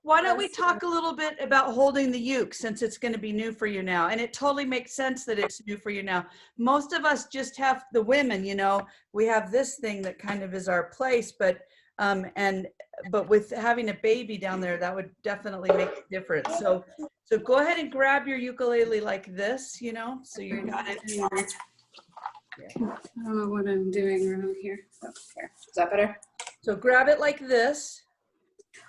why don't we talk a little bit about holding the uke, since it's going to be new for you now? And it totally makes sense that it's new for you now. Most of us just have, the women, you know, we have this thing that kind of is our place, but with having a baby down there, that would definitely make a difference. So go ahead and grab your ukulele like this, you know, so you got it. Yeah. Oh, what I'm doing wrong here. Oh, here. Is that better? So grab it like this.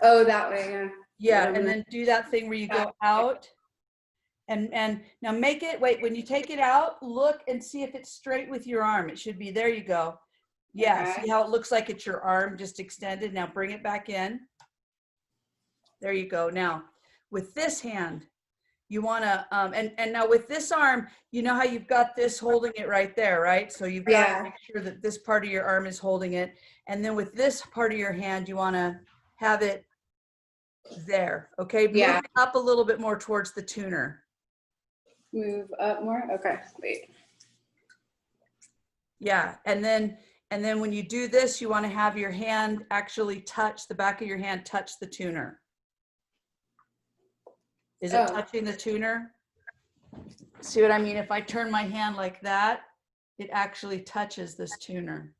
Oh, that way, yeah. Yeah, and then do that thing where you go out. And now make it, wait, when you take it out, look and see if it's straight with your arm. It should be, there you go. Yeah, Okay. see how it looks like it's your arm just extended? Now bring it back in. There you go. Now, with this hand, you want to, and now with this arm, you know how you've got this holding it right there, right? So you've got to make sure that this part of your arm is holding it. And then with this part of your hand, you want to have it there, okay? Move it up a little bit more towards the tuner. Move up more? Okay, wait. Yeah, and then when you do this, you want to have your hand actually touch, the back of your hand touch the tuner. Is it touching the tuner? See what I mean? If I turn my hand like that, it actually touches this tuner.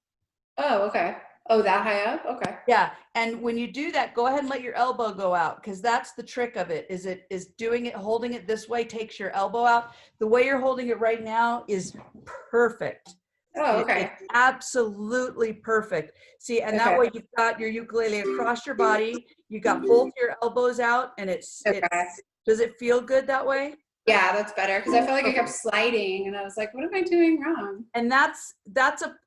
Oh, okay. Oh, that high up? Okay. Yeah, and when you do that, go ahead and let your elbow go out, because that's the trick of it, is doing it, holding it this way takes your elbow out. The way you're holding it right now is perfect. Oh, okay. It's absolutely perfect. See, and that way you've got your ukulele across your body, you got both your elbows out, and it's does it feel good that way? Yeah, that's better, because I felt like I kept sliding and I was like, what am I doing wrong? And that's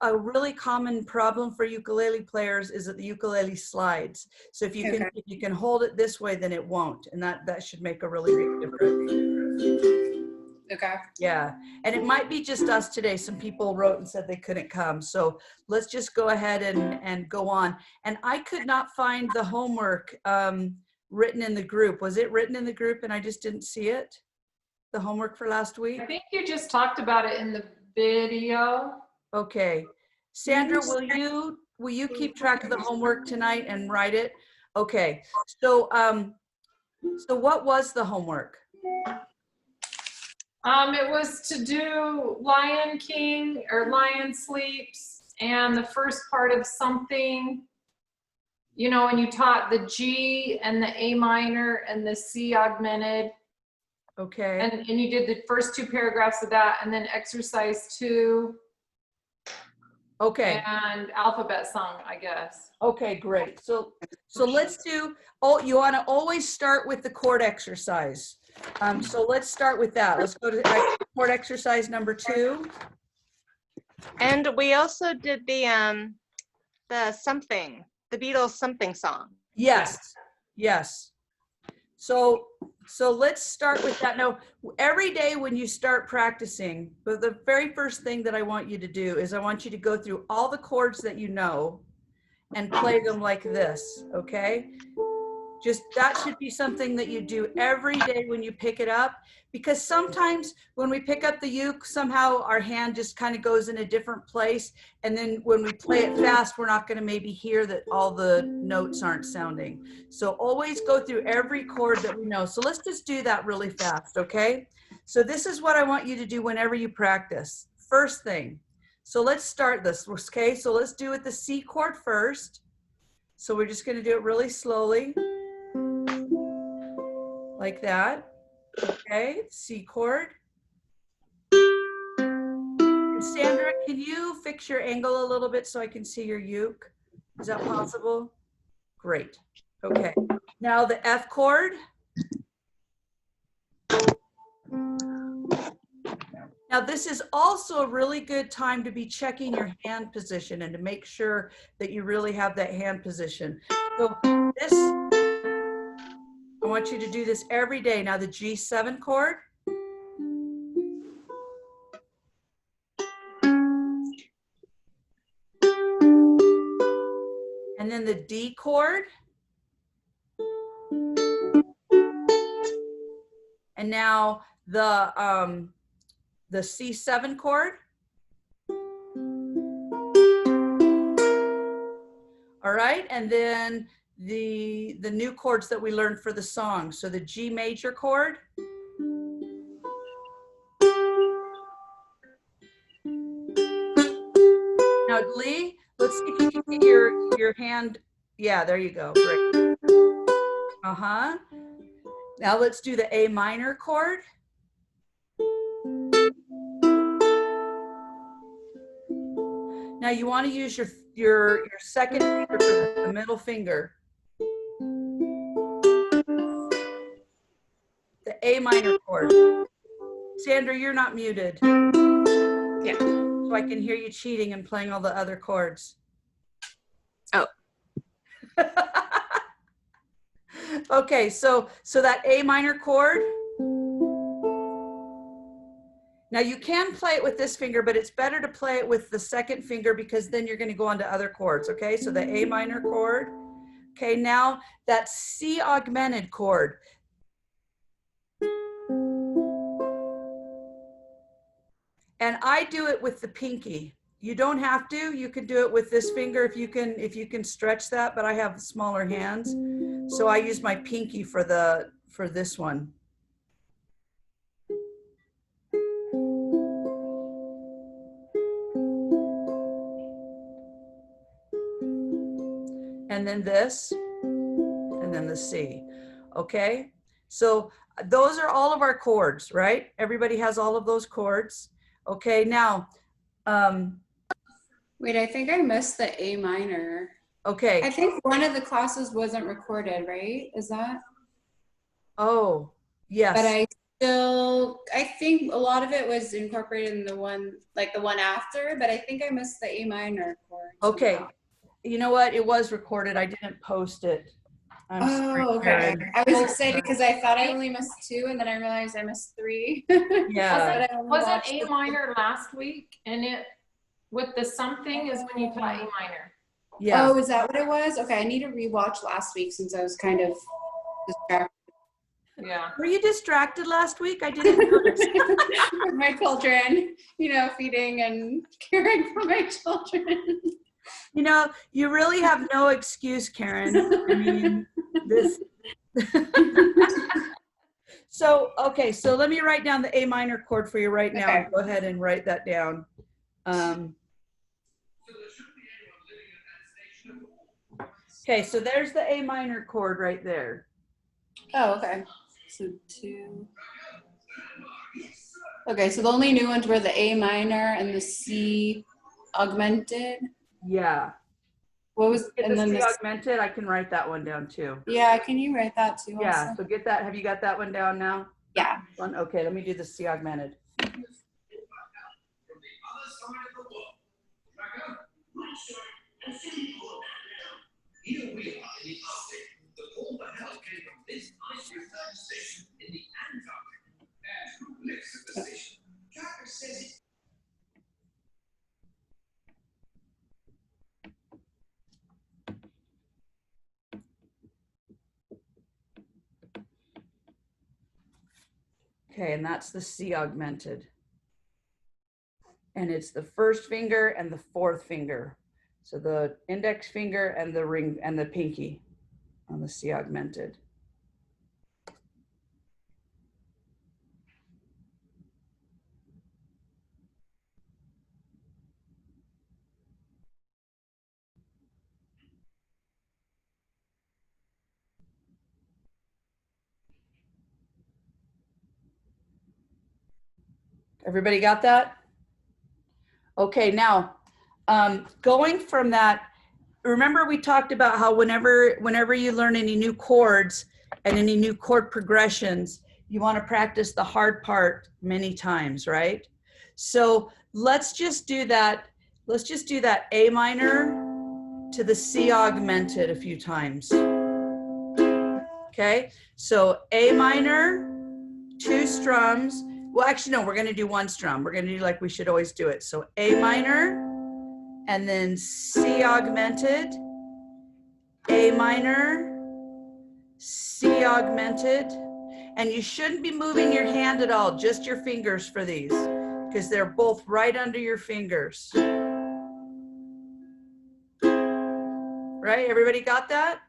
a really common problem for ukulele players, is that the ukulele slides. So if you can hold it this way, then it won't, and that should make a really big difference. Okay. Yeah, and it might be just us today. Some people wrote and said they couldn't come, so let's just go ahead and go on. And I could not find the homework written in the group. Was it written in the group and I just didn't see it? The homework for last week? I think you just talked about it in the video. Okay. Sandra, will you keep track of the homework tonight and write it? Okay. So so what was the homework? It was to do Lion King or Lion Sleeps and the first part of something, you know, and you taught the G and the A minor and the C augmented. Okay. And you did the first two paragraphs of that, and then exercise 2. Okay. And alphabet song, I guess. Okay, great. So let's do, you want to always start with the chord exercise. So let's start with that. Let's go to chord exercise number 2. And we also did the Beatles something song. Yes. Yes. So let's start with that. Now, every day when you start practicing, the very first thing that I want you to do is I want you to go through all the chords that you know and play them like this, okay? Just that should be something that you do every day when you pick it up, because sometimes when we pick up the uke, somehow our hand just kind of goes in a different place. And then when we play it fast, we're not going to maybe hear that all the notes aren't sounding. So always go through every chord that we know. So let's just do that really fast, okay? So this is what I want you to do whenever you practice. First thing. So let's start this, okay? So let's do it the C chord first. So we're just going to do it really slowly. Like that. Okay, C chord. And Sandra, can you fix your angle a little bit so I can see your uke? Is that possible? Great. Okay, now the F chord. Now this is also a really good time to be checking your hand position and to make sure that you really have that hand position. So this, I want you to do this every day. Now the G7 chord. And then the D chord. And now the C7 chord. All right, and then the new chords that we learned for the song. So the G major chord. Now, Lee, let's see if you can get your hand. Yeah, there you go. Great. Uh-huh. Now let's do the A minor chord. Now you want to use your second finger for the middle finger. The A minor chord. Sandra, you're not muted. Yeah. So I can hear you cheating and playing all the other chords. Oh. Okay, so that A minor chord. Now you can play it with this finger, but it's better to play it with the second finger because then you're going to go on to other chords. Okay, so the A minor chord. Okay, now that C augmented chord. And I do it with the pinky. You don't have to. You can do it with this finger if you can stretch that, but I have smaller hands. So I use my pinky for this one. And then this, and then the C. Okay? So those are all of our chords, right? Everybody has all of those chords. Okay, now, Wait, I think I missed the A minor. okay. I think one of the classes wasn't recorded, right? Is that? Oh, yes. But I think a lot of it was incorporated in the one after, but I think I missed the A minor chord. Okay. somehow. You know what? It was recorded. I didn't post it. I'm sorry, Oh, okay. Karen. I was excited because I thought I only missed 2 and then I realized I missed 3. Yeah. But I only Wasn't watched A the- minor last week? And it, with the something is when you taught A minor. Yeah. Oh, is that what it was? Okay, I need to rewatch last week since I was kind of distracted Yeah. Were you distracted last week? I didn't notice. with my children, feeding and caring for my children. You know, you really have no excuse, Karen. I mean, this. So, okay, so let me write down the A minor chord for you right now. Okay. Go ahead and write that down. Okay, so there's the A minor chord right there. Oh, okay. So 2. Okay, so the only new ones were the A minor and the C augmented. Yeah. What was Get and the then C the augmented. I can write that one down too. yeah? Can you write that too? Yeah, Also? so get that. Have you got that one down now? Yeah. One. Okay, let me do the C augmented. Okay, and that's the C augmented. And it's the first finger and the fourth finger. So the index finger and the ring and the pinky on the C augmented. Everybody got that? Okay, now going from that, remember we talked about how whenever you learn any new chords and any new chord progressions, you want to practice the hard part many times, right? So let's just do that. Let's just do that A minor to the C augmented a few times. Okay, so A minor, 2 strums. Well, actually, no, we're going to do 1 strum. We're going to do like we should always do it. So A minor, and then C augmented, A minor, C augmented. And you shouldn't be moving your hand at all, just your fingers for these, because they're both right under your fingers. Right? Everybody got that?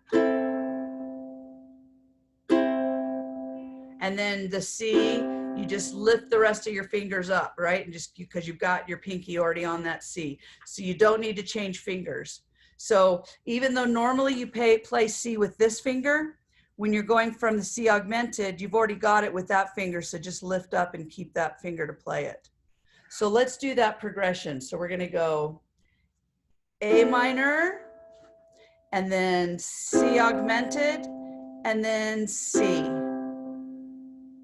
And then the C, you just lift the rest of your fingers up, right? And just because you've got your pinky already on that C. So you don't need to change fingers. So even though normally you play C with this finger, when you're going from the C augmented, you've already got it with that finger. So just lift up and keep that finger to play it. So let's do that progression. So we're going to go A minor, and then C augmented, and then C.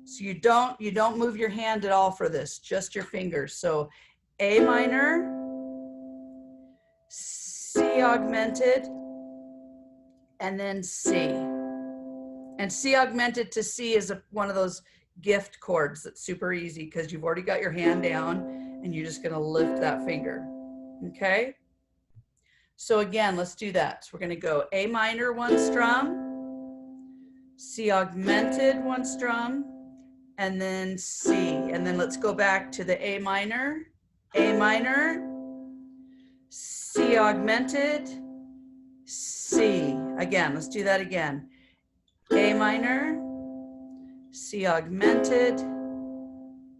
So you don't move your hand at all for this, just your fingers. So A minor, C augmented, and then C. And C augmented to C is one of those gift chords that's super easy because you've already got your hand down and you're just going to lift that finger. Okay? So again, let's do that. So we're going to go A minor, 1 strum, C augmented, 1 strum, and then C. And then let's go back to the A minor, C augmented, C. Again, let's do that again. A minor, C augmented,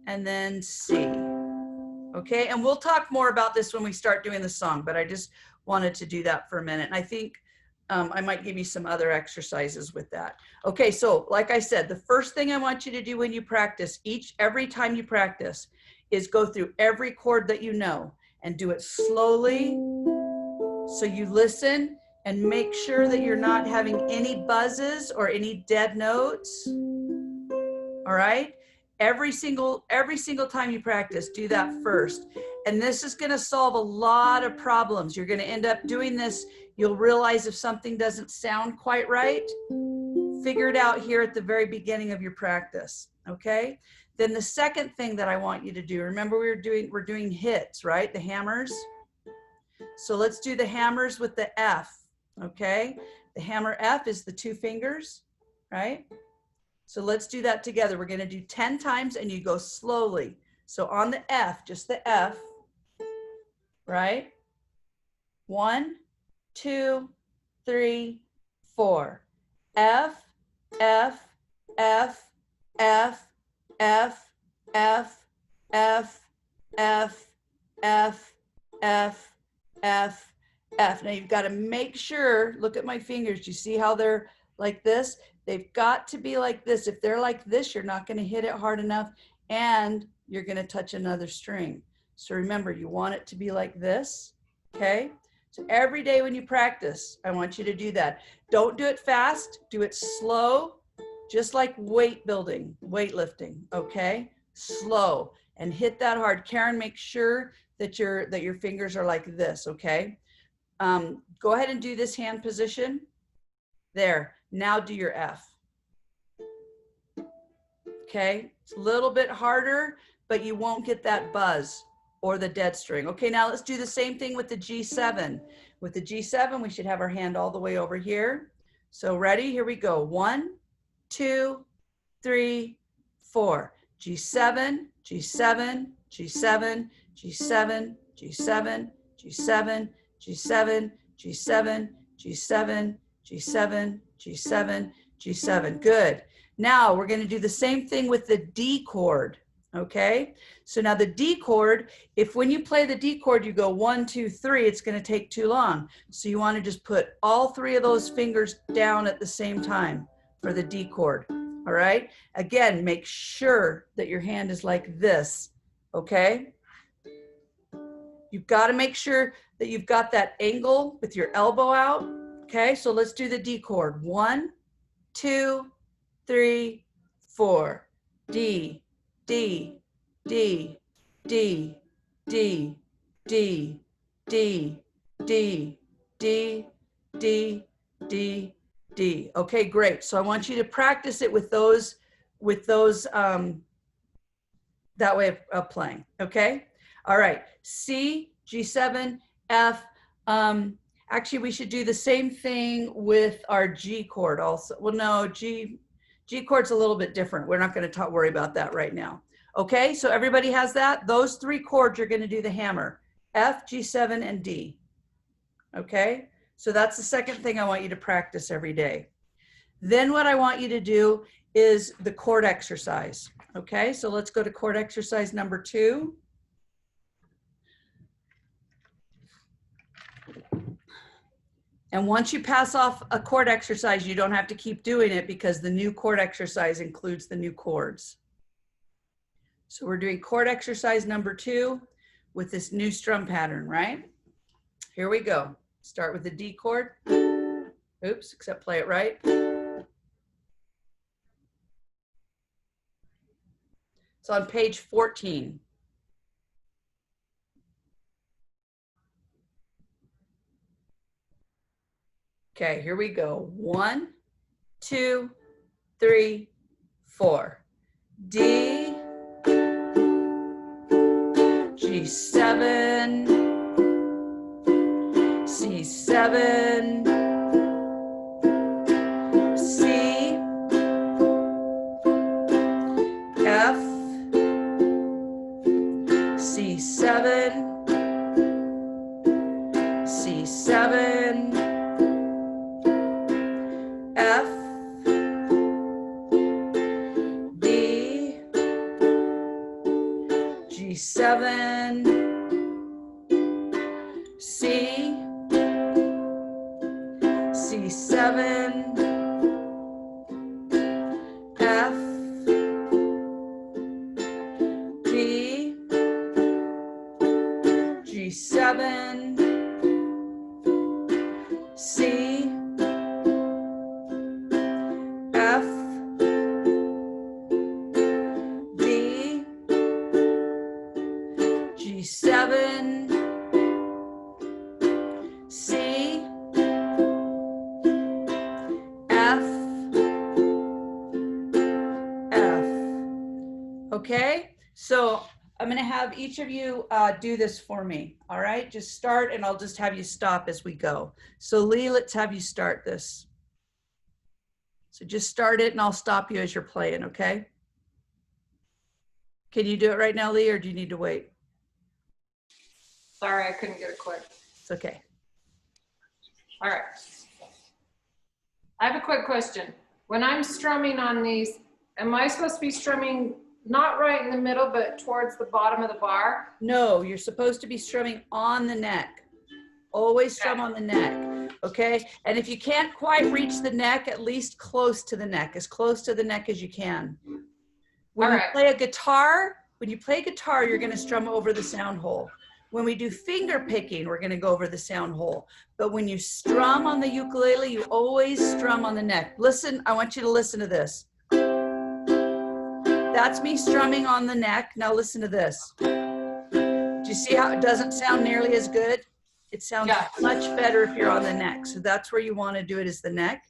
and then C. Okay, and we'll talk more about this when we start doing the song, but I just wanted to do that for a minute. And I think I might give you some other exercises with that. Okay, so like I said, the first thing I want you to do when you practice, every time you practice, is go through every chord that you know and do it slowly. So you listen and make sure that you're not having any buzzes or any dead notes. All right? Every single time you practice, do that first. And this is going to solve a lot of problems. You're going to end up doing this. You'll realize if something doesn't sound quite right, figure it out here at the very beginning of your practice. Okay? Then the second thing that I want you to do, remember we're doing hits, right? The hammers. So let's do the hammers with the F. Okay? The hammer F is the 2 fingers, right? So let's do that together. We're going to do 10 times and you go slowly. So on the F, just the F, right? 1, 2, 3, 4. F, F, F, F, F, F, F, F, F, F, F, F. Now you've got to make sure, look at my fingers. Do you see how they're like this? They've got to be like this. If they're like this, you're not going to hit it hard enough and you're going to touch another string. So remember, you want it to be like this, okay? So every day when you practice, I want you to do that. Don't do it fast, do it slow, just like weight building, weightlifting, okay? Slow and hit that hard. Karen, make sure that your fingers are like this, okay? Go ahead and do this hand position. There. Now do your F. Okay, it's a little bit harder, but you won't get that buzz or the dead string. Okay, now let's do the same thing with the G7. With the G7, we should have our hand all the way over here. So ready? Here we go. 1, 2, 3, 4. G7, G7, G7, G7, G7, G7, G7, G7, G7, G7, G7, G7. Good. Now we're going to do the same thing with the D chord. Okay. So now the D chord, if when you play the D chord, you go 1, 2, 3, it's going to take too long. So you want to just put all 3 of those fingers down at the same time for the D chord. All right. Again, make sure that your hand is like this. Okay. You've got to make sure that you've got that angle with your elbow out. Okay, so let's do the D chord. 1, 2, 3, 4. D, D, D, D, D, D, D, D, D, D, D, D. Okay, great. So I want you to practice it with those that way of playing. Okay. All right. C, G7, F. Actually, we should do the same thing with our G chord also. Well, no, G chord's a little bit different. We're not going to worry about that right now. Okay, so everybody has that? Those 3 chords, you're going to do the hammer. F, G7, and D. Okay, so that's the second thing I want you to practice every day. Then what I want you to do is the chord exercise. Okay, so let's go to chord exercise number 2. And once you pass off a chord exercise, you don't have to keep doing it because the new chord exercise includes the new chords. So we're doing chord exercise number 2 with this new strum pattern, right? Here we go. Start with the D chord. Oops, except play it right. It's on page 14. Okay, here we go. 1, 2, 3, 4. D, G7, C7, C, F, C7, C7, F, D, G7, C, C7, F, D, G7, C, F, D, G7, C, F, F. Okay, so I'm going to have each of you do this for me. All right, just start and I'll just have you stop as we go. So Lee, let's have you start this. So just start it and I'll stop you as you're playing, okay? Can you do it right now, Lee, or do you need to wait? Sorry, I couldn't get it quick. It's okay. All right. I have a quick question. When I'm strumming on these, am I supposed to be strumming not right in the middle, but towards the bottom of the bar? No, you're supposed to be strumming on the neck. Always strum on the neck, okay? And if you can't quite reach the neck, at least close to the neck, as close to the neck as you can. When you play a guitar, you're gonna strum over the sound hole. When we do finger picking, we're gonna go over the sound hole. But when you strum on the ukulele, you always strum on the neck. Listen, I want you to listen to this. That's me strumming on the neck. Now listen to this. Do you see how it doesn't sound nearly as good? It sounds much better if you're on the neck. So that's where you want to do it, is the neck.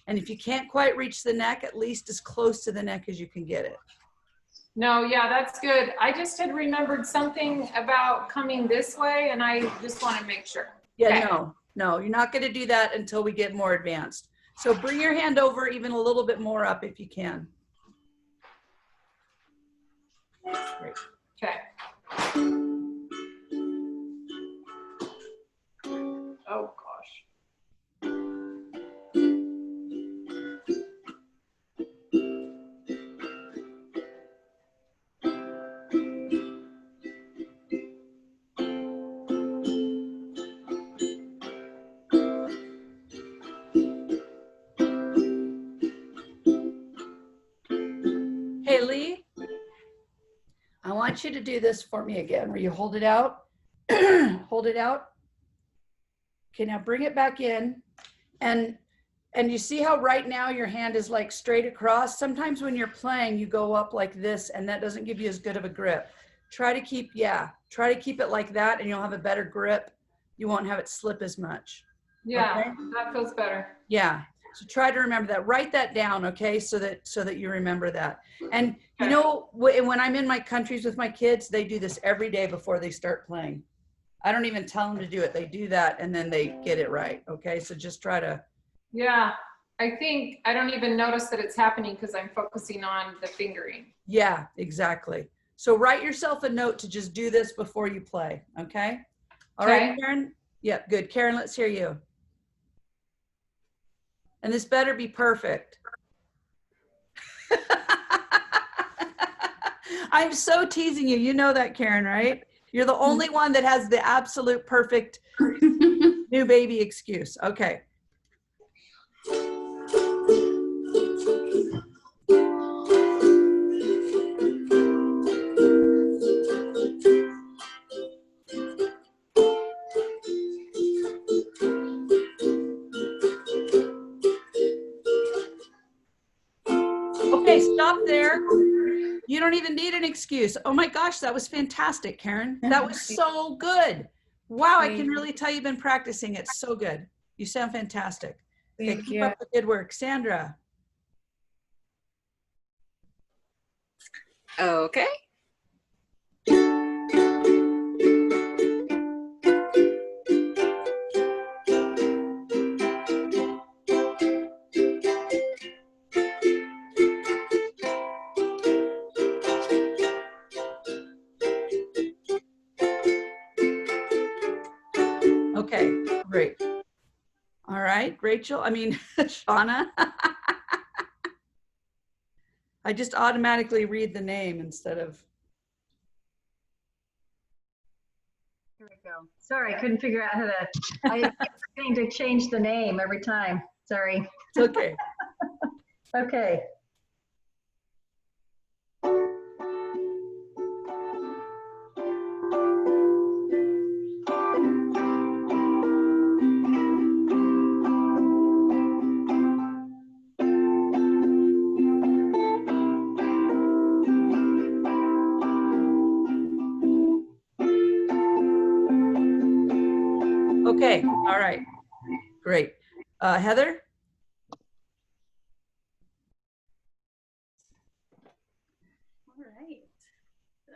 And if you can't quite reach the neck, at least as close to the neck as you can get it. No, yeah, that's good. I just had remembered something about coming this way and I just want to make sure. Yeah, no, you're not going to do that until we get more advanced. So bring your hand over even a little bit more up if you can. Great. Okay. Oh gosh. Hey, Lee, I want you to do this for me again, where you hold it out, hold it out. Okay, now bring it back in. And you see how right now your hand is like straight across? Sometimes when you're playing, you go up like this and that doesn't give you as good of a grip. Try to keep it like that and you'll have a better grip. You won't have it slip as much. Yeah, okay? that feels better. Yeah. So try to remember that. Write that down, okay? So that you remember that. And you know, when I'm in my countries with my kids, they do this every day before they start playing. I don't even tell them to do it. They do that and then they get it right. Okay. So just try to. Yeah. I think I don't even notice that it's happening because I'm focusing on the fingering. Yeah, exactly. So write yourself a note to just do this before you play. Okay. All right, Karen. Yep. Good. Karen, let's hear you. And this better be perfect. I'm so teasing you. You know that, Karen, right? You're the only one that has the absolute perfect new baby excuse. Okay. Okay, stop there. You don't even need an excuse. Oh my gosh, that was fantastic, Karen. That was so good. Wow, I can really tell you've been practicing. It's so good. You sound fantastic. Okay, Thank keep you. up the good work. Sandra. Okay. Okay, great. All right, Rachel, Shauna. I just automatically read the name instead of. Here we go. Sorry, I couldn't figure out how to, I keep trying to change the name every time. Sorry. It's okay. Okay. Okay, all right, great. Heather? All right. So.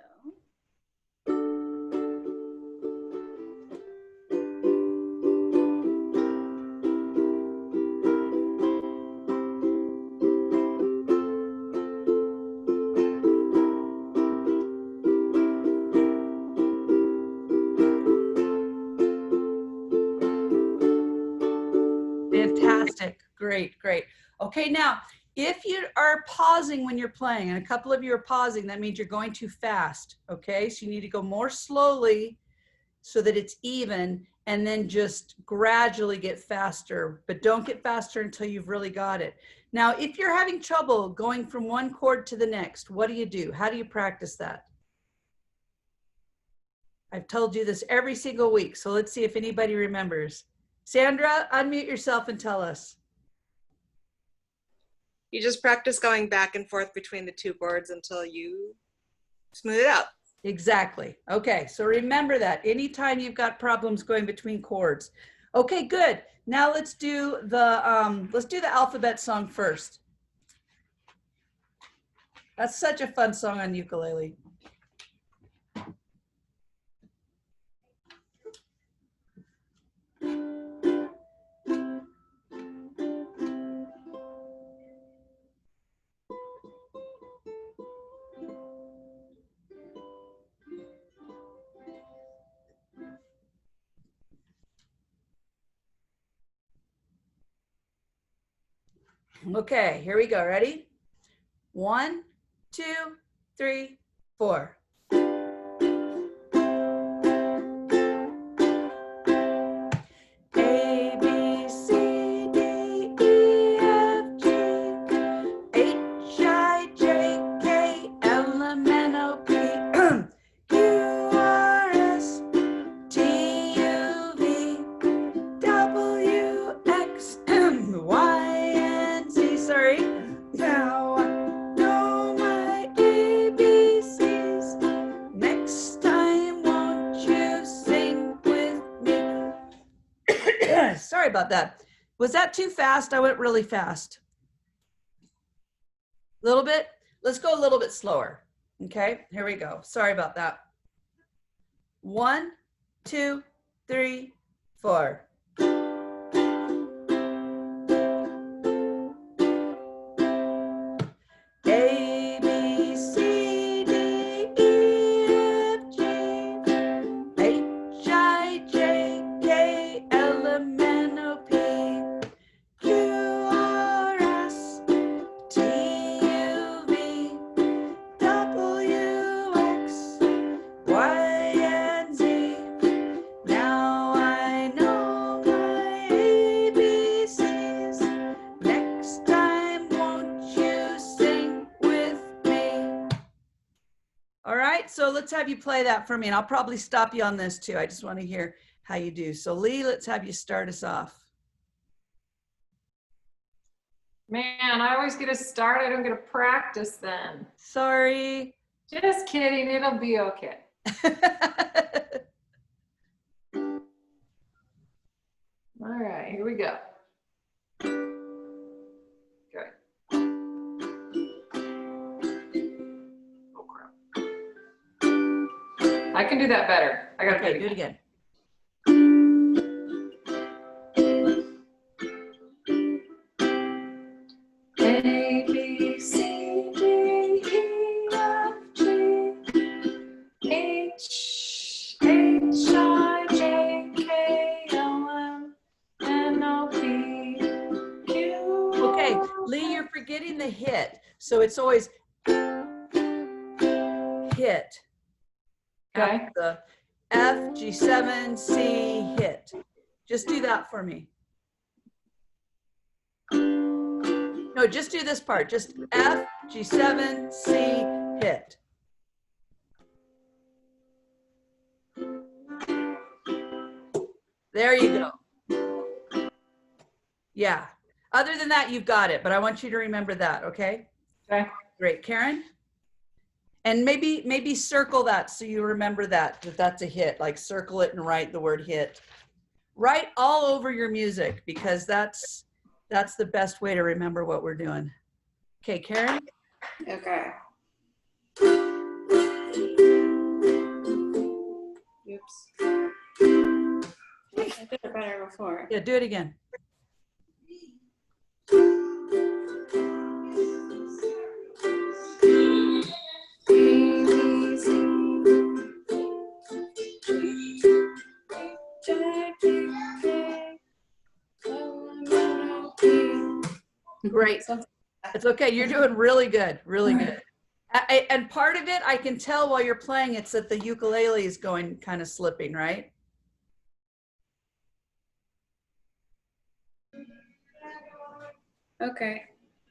Fantastic, great, great. Okay, now, if you are pausing when you're playing, and a couple of you are pausing, that means you're going too fast, okay? So you need to go more slowly so that it's even, and then just gradually get faster, but don't get faster until you've really got it. Now, if you're having trouble going from one chord to the next, what do you do? How do you practice that? I've told you this every single week, so let's see if anybody remembers. Sandra, unmute yourself and tell us. You just practice going back and forth between the two chords until you smooth it out. Exactly. Okay, so remember that anytime you've got problems going between chords. Okay, good. Now let's do the alphabet song first. That's such a fun song on ukulele. Okay, here we go. Ready? 1, 2, 3, 4. A, B, C, D, E, F, G, H, I, J, K, L, M, N, O, P, Q, R, S, T, U, V, W, X, Y, and Z. Sorry. Now I know my ABCs. Next time, won't you sing with me? Sorry about that. Was that too fast? I went really fast. A little bit? Let's go a little bit slower. Okay, here we go. Sorry about that. 1, 2, 3, 4. A, B, C, D, E, F, G, H, I, J, K, L, M, N, O, P, Q, R, S, T, U, V, W, right, so let's have you play that for me, and I'll probably stop you on this too. I just want to hear how you do. So Lee, let's have you start us off. Man, I always get a start. I don't get a practice then. Sorry. Just kidding. It'll be okay. All right, here we go. Good. Oh, crap. I can do that better. I gotta Okay, do it again. A, B, C, D, E, F, G, H, I, J, K, L, M, N, O, P, Q. Okay, Lee, you're forgetting the hit. So it's always hit. Okay. After the F, G7, C, hit. Just do that for me. No, just do this part. Just F, G7, C, hit. There you go. Yeah. Other than that, you've got it, but I want you to remember that, okay? Okay. Great. Karen? And maybe circle that so you remember that that's a hit. Like circle it and write the word hit. Write all over your music because that's the best way to remember what we're doing. Okay, Karen? Okay. Oops. I did it better before. Yeah, do it again. Great. It's okay. You're doing really good. Really good. And part of it, I can tell while you're playing, it's that the ukulele is going kind of slipping, right? Okay.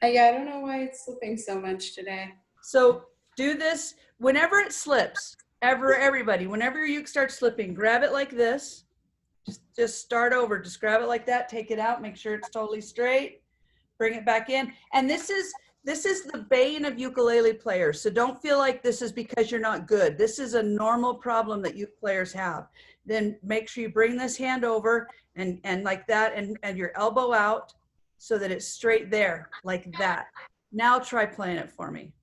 Yeah, I don't know why it's slipping so much today. So do this whenever it slips. Everybody, whenever your uke starts slipping, grab it like this. Just start over. Just grab it like that. Take it out. Make sure it's totally straight. Bring it back in. And this is the bane of ukulele players. So don't feel like this is because you're not good. This is a normal problem that uke players have. Then make sure you bring this hand over and like that and your elbow out so that it's straight there like that. Now try playing it for me.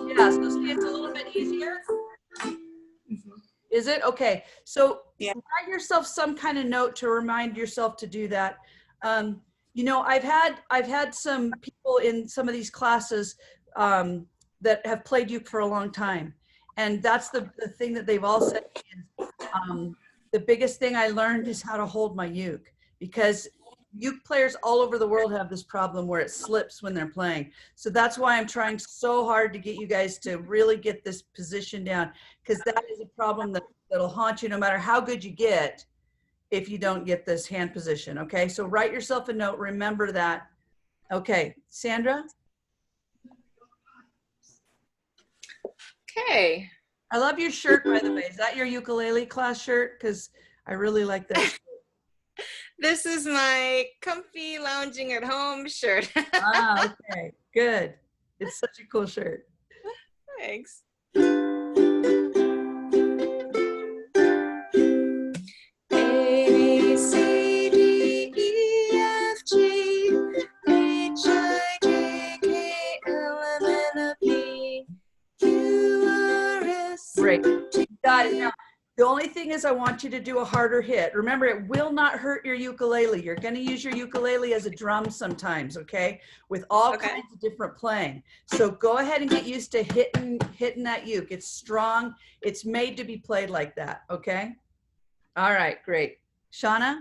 Yeah, so see, it's a little bit easier. Is it? Okay. So Yeah. write yourself some kind of note to remind yourself to do that. You know, I've had some people in some of these classes that have played uke for a long time. And that's the thing that they've all said is the biggest thing I learned is how to hold my uke, because uke players all over the world have this problem where it slips when they're playing. So that's why I'm trying so hard to get you guys to really get this position down, because that is a problem that'll haunt you no matter how good you get if you don't get this hand position. Okay, so write yourself a note, remember that. Okay, Sandra? Okay. I love your shirt, by the way. Is that your ukulele class shirt? Because I really like that. This is my comfy lounging at home shirt. Ah, okay, good. It's such a cool shirt. Thanks. A, C, D, E, F, G, H, I, J, K, L, M, N, O, P, Q, R, S. Great. You got it. Now, the only thing is I want you to do a harder hit. Remember, it will not hurt your ukulele. You're going to use your ukulele as a drum sometimes, okay? With all kinds of different playing. So go ahead and get used to hitting that uke. It's strong. It's made to be played like that, okay? All right, great. Shauna?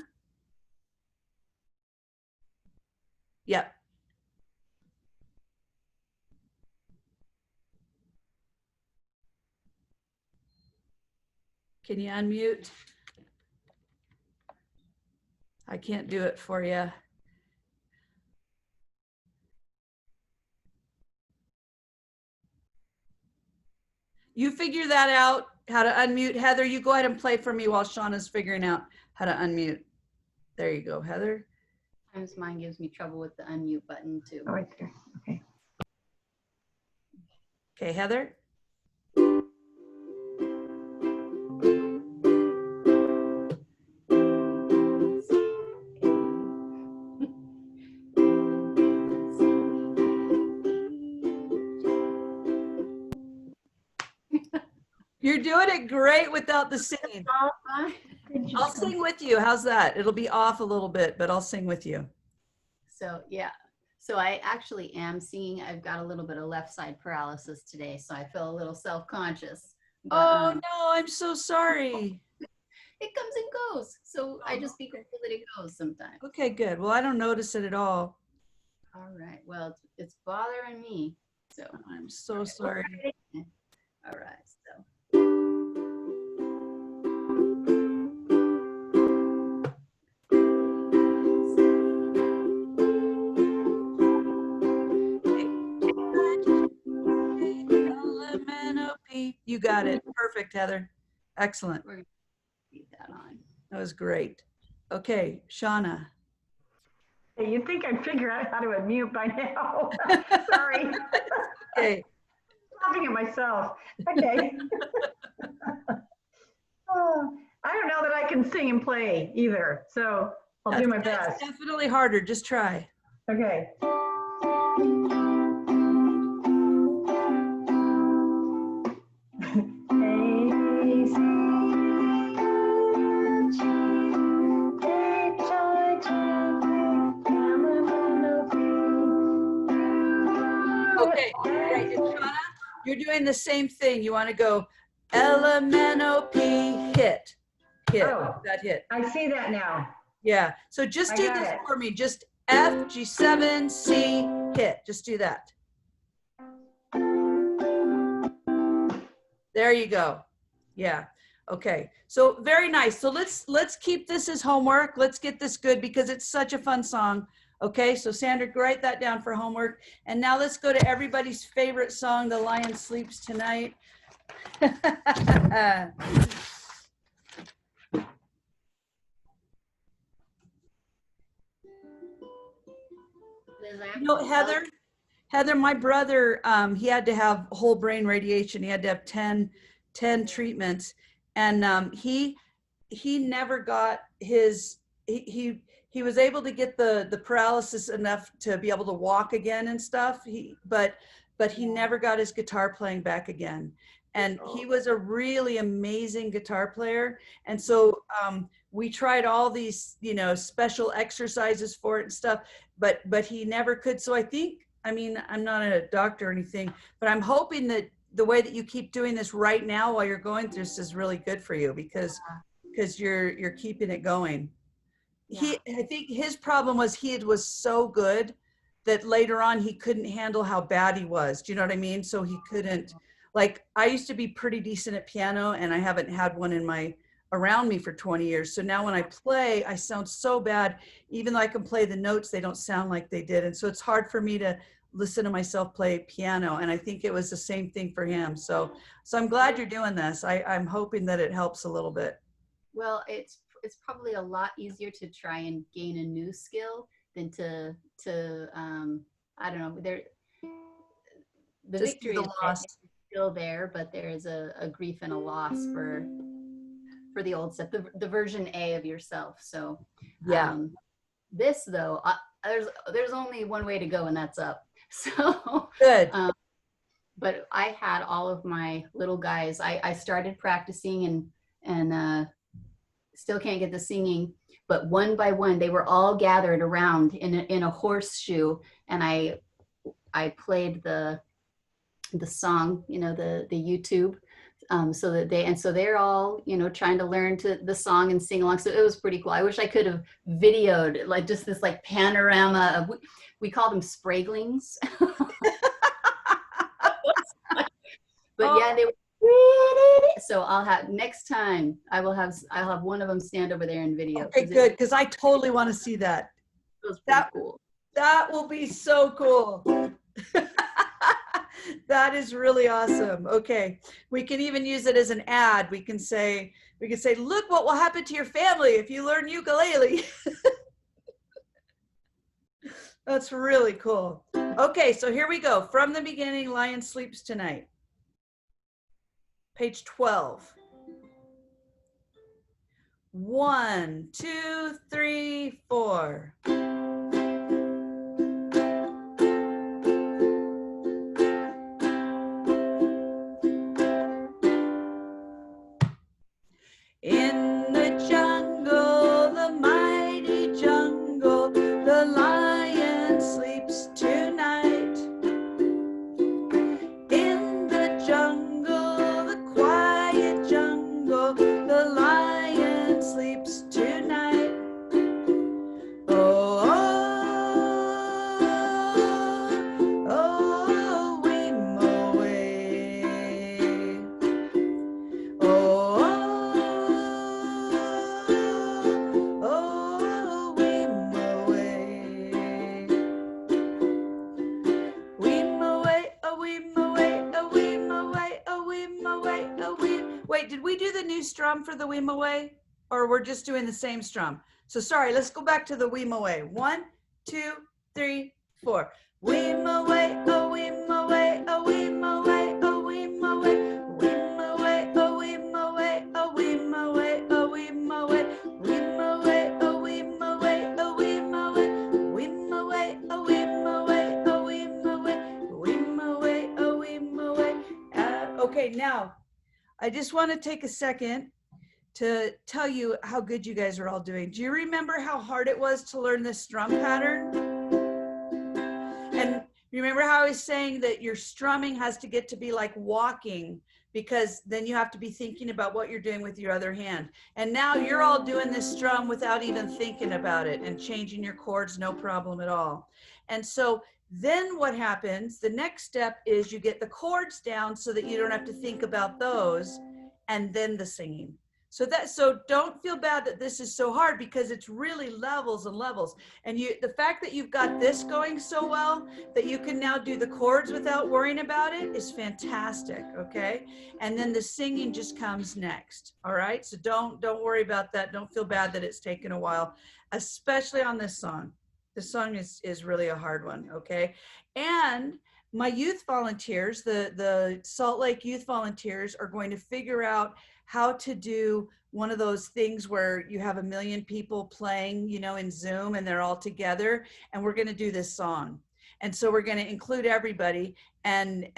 Yep. Can you unmute? I can't do it for you. You figure that out, how to unmute. Heather, you go ahead and play for me while Shauna's figuring out how to unmute. There you go, Heather. Sometimes mine gives me trouble with the unmute button too. Oh, right there. Okay. Okay, Heather. You're doing it great without the singing. I'll sing with you. How's that? It'll be off a little bit, but I'll sing with you. So yeah, so I actually am singing. I've got a little bit of left side paralysis today, so I feel a little self-conscious. Oh no, I'm so sorry. It comes and goes. So I just be grateful that it goes sometimes. Okay, good. Well, I don't notice it at all. All right. Well, it's bothering me. So I'm so sorry. all right. So. You got it. Perfect, Heather. Excellent. We're gonna leave that on. That was great. Okay, Shauna. Hey, you'd think I'd figure out how to unmute by now. Sorry. Okay. Laughing at myself. Okay. Oh, I don't know that I can sing and play either, so I'll do my That's best. definitely harder. Just try. Okay. Okay, great. And Shauna, you're doing the same thing. You want to go L-M-N-O-P, hit. Oh. That hit. I see that now. Yeah. So just I do got this it. for me. Just F, G7, C, hit. Just do that. There you go. Yeah. Okay. So very nice. So let's keep this as homework. Let's get this good because it's such a fun song. Okay. So Sandra, write that down for homework. And now let's go to everybody's favorite song, The Lion Sleeps Tonight. You know, Heather, my brother, he had to have whole brain radiation. He had to have 10 treatments. And he never got his, he was able to get the paralysis enough to be able to walk again and stuff. But he never got his guitar playing back again. And he was a really amazing guitar player. And so we tried all these, you know, special exercises for it and stuff, but he never could. So I think, I mean, I'm not a doctor or anything, but I'm hoping that the way that you keep doing this right now while you're going through this is really good for you because you're keeping it going. Yeah. I think his problem was he was so good that later on he couldn't handle how bad he was. Do you know what I mean? So he couldn't, like, I used to be pretty decent at piano and I haven't had one around me for 20 years. So now when I play, I sound so bad. Even though I can play the notes, they don't sound like they did. And so it's hard for me to listen to myself play piano. And I think it was the same thing for him. So I'm glad you're doing this. I'm hoping that it helps a little bit. Well, it's probably a lot easier to try and gain a new skill than to I don't know, the Just victory the is loss. still there, but there is a grief and a loss for the old stuff, the version A of yourself. So yeah, this though, there's only one way to go, and that's up. So good. But I had all of my little guys. I started practicing and still can't get the singing, but one by one they were all gathered around in a horseshoe, and I played the song, you know, the YouTube, so that they're all, you know, trying to learn the song and sing along. So it was pretty cool. I wish I could have videoed like just this like panorama of, we call them spraglings. But yeah, So I'll have next time I'll have one of them stand over there in video. Okay, good, because I totally want to see that. It was pretty That- cool. That will be so cool. That is really awesome. Okay, we can even use it as an ad. We can say, look what will happen to your family if you learn ukulele. That's really cool. Okay, so here we go. From the beginning, Lion Sleeps Tonight. Page 12. 1, 2, 3, 4. In the jungle, the mighty jungle, the lion sleeps tonight. In the jungle, the quiet jungle, the lion sleeps tonight. Oh, oh, oh, Weemoe. Oh, oh, Weemoe. Weemoe, oh, Weemoe, oh, Weemoe, oh, Weemoe, oh, Wee. Wait, did we do the new strum for the Weemoe? Or we're just doing the same strum? So sorry, let's go back to the Weemoe. 1, 2, 3, 4. Weemoe, oh, Weemoe, oh, Weemoe, oh, Weemoe. Weemoe, oh, Weemoe, oh, Weemoe, oh, Weemoe. Weemoe, oh, Weemoe, oh, Weemoe. Weemoe, oh, Weemoe, oh, Weemoe. Weemoe, oh, Weemoe. Okay, now I just want to take a second to tell you how good you guys are all doing. Do you remember how hard it was to learn this strum pattern? And remember how I was saying that your strumming has to get to be like walking, because then you have to be thinking about what you're doing with your other hand. And now you're all doing this strum without even thinking about it and changing your chords, no problem at all. And so then what happens, the next step is you get the chords down so that you don't have to think about those, and then the singing. So don't feel bad that this is so hard, because it's really levels and levels. And the fact that you've got this going so well that you can now do the chords without worrying about it is fantastic, okay? And then the singing just comes next, all right? So don't worry about that. Don't feel bad that it's taken a while, especially on this song. This song is really a hard one, okay? And my youth volunteers, the Salt Lake youth volunteers, are going to figure out how to do one of those things where you have 1 million people playing, you know, in Zoom, and they're all together, and we're going to do this song. And so we're going to include everybody, and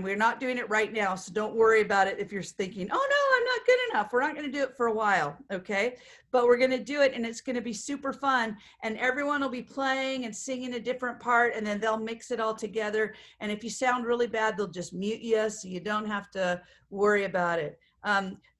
we're not doing it right now, so don't worry about it if you're thinking, oh no, I'm not good enough. We're not going to do it for a while, okay? But we're going to do it, and it's going to be super fun, and everyone will be playing and singing a different part, and then they'll mix it all together. And if you sound really bad, they'll just mute you, so you don't have to worry about it.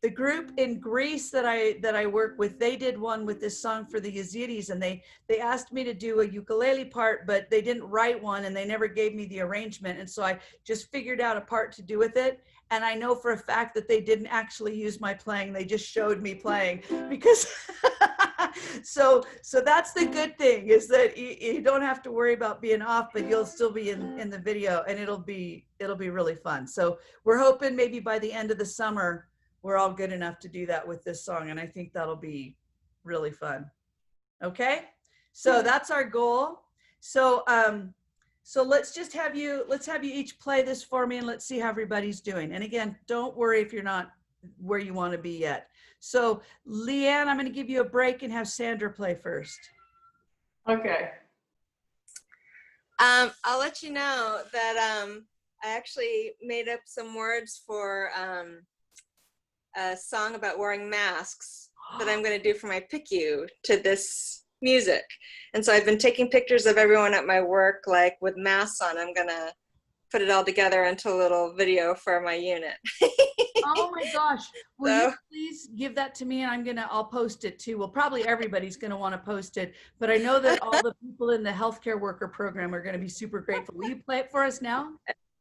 The group in Greece that I work with, they did one with this song for the Yazidis, and they asked me to do a ukulele part, but they didn't write one, and they never gave me the arrangement. And so I just figured out a part to do with it. And I know for a fact that they didn't actually use my playing. They just showed me playing, because so that's the good thing, is that you don't have to worry about being off, but you'll still be in the video, and it'll be really fun. So we're hoping maybe by the end of the summer, we're all good enough to do that with this song. And I think that'll be really fun. Okay. So that's our goal. So, so let's have you each play this for me, and let's see how everybody's doing. And again, don't worry if you're not where you want to be yet. So Leanne, I'm going to give you a break and have Sandra play first. Okay. I'll let you know that I actually made up some words for a song about wearing masks that I'm going to do for my PICU to this music. And so I've been taking pictures of everyone at my work, like with masks on. I'm going to put it all together into a little video for my unit. Oh my gosh. Will you please give that to me, and I'll post it too. Well, probably everybody's going to want to post it, but I know that all the people in the healthcare worker program are going to be super grateful. Will you play it for us now?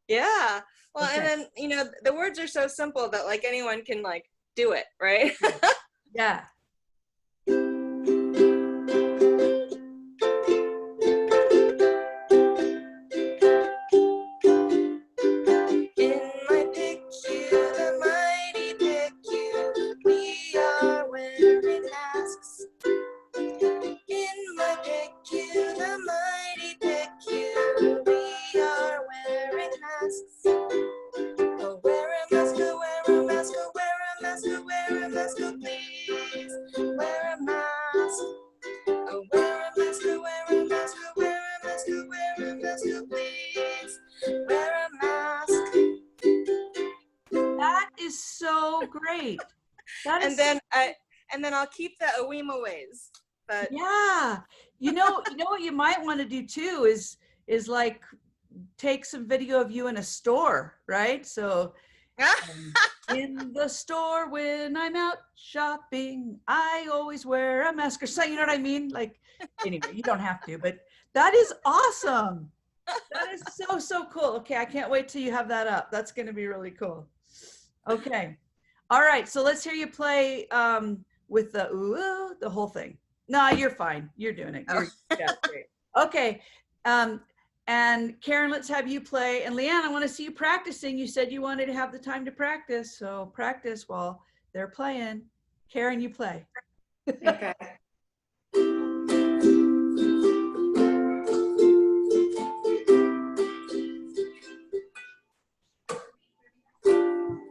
Yeah. Well, and Okay. then, you know, the words are so simple that like anyone can like do it, right? Yeah. In my PICU, the mighty PICU, we are wearing masks. In my PICU, the mighty PICU, we are wearing masks. Oh, wear a mask, oh, wear a mask, oh, wear a mask, oh, wear a mask, oh, please. Wear a mask. Oh, wear a mask, oh, wear a mask, oh, wear a mask, oh, wear a mask, oh, please. Wear a mask. That is so great. That is And then I'll keep the Awima ways. But yeah. You know what you might want to do too is like take some video of you in a store, right? So in the store when I'm out shopping, I always wear a mask or something, you know what I mean? Like, anyway, you don't have to, but that is awesome. That is so cool. Okay, I can't wait till you have that up. That's going to be really cool. Okay. All right, so let's hear you play with the ooh, the whole thing. No, you're fine. You're doing it. Yeah, great. Okay. And Karen, let's have you play. And Leanne, I want to see you practicing. You said you wanted to have the time to practice. So practice while they're playing. Karen, you play. Okay.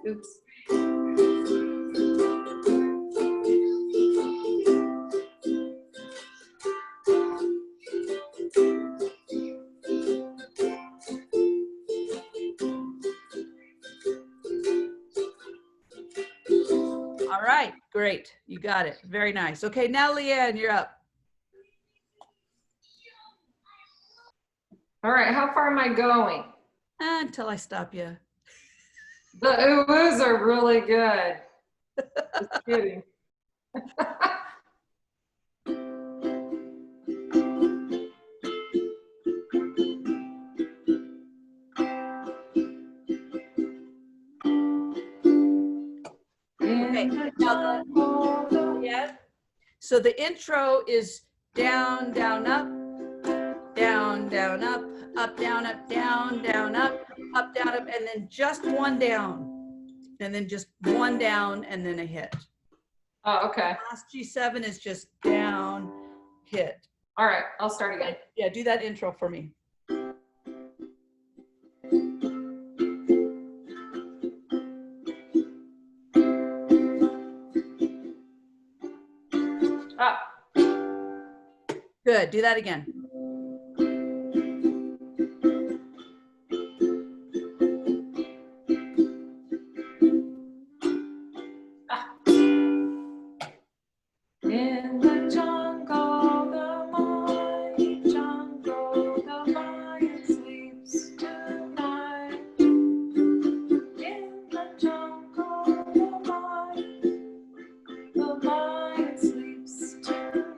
Oops. All right, great. You got it. Very nice. Okay, now Leanne, you're up. All right, how far am I going? Until I stop you. The oohs are really good. Just kidding. Okay, now yeah. So the intro is down, down, up, down, down, up, up, down, up, down, down, up, down, up, and then just one down. And then just one down and then a hit. Oh, okay. Last G7 is just down, hit. All right, I'll start again. Yeah, do that intro for me. Up. Good, do that again. In the jungle, the mighty jungle, the lion sleeps tonight. In the jungle, the lion sleeps tonight.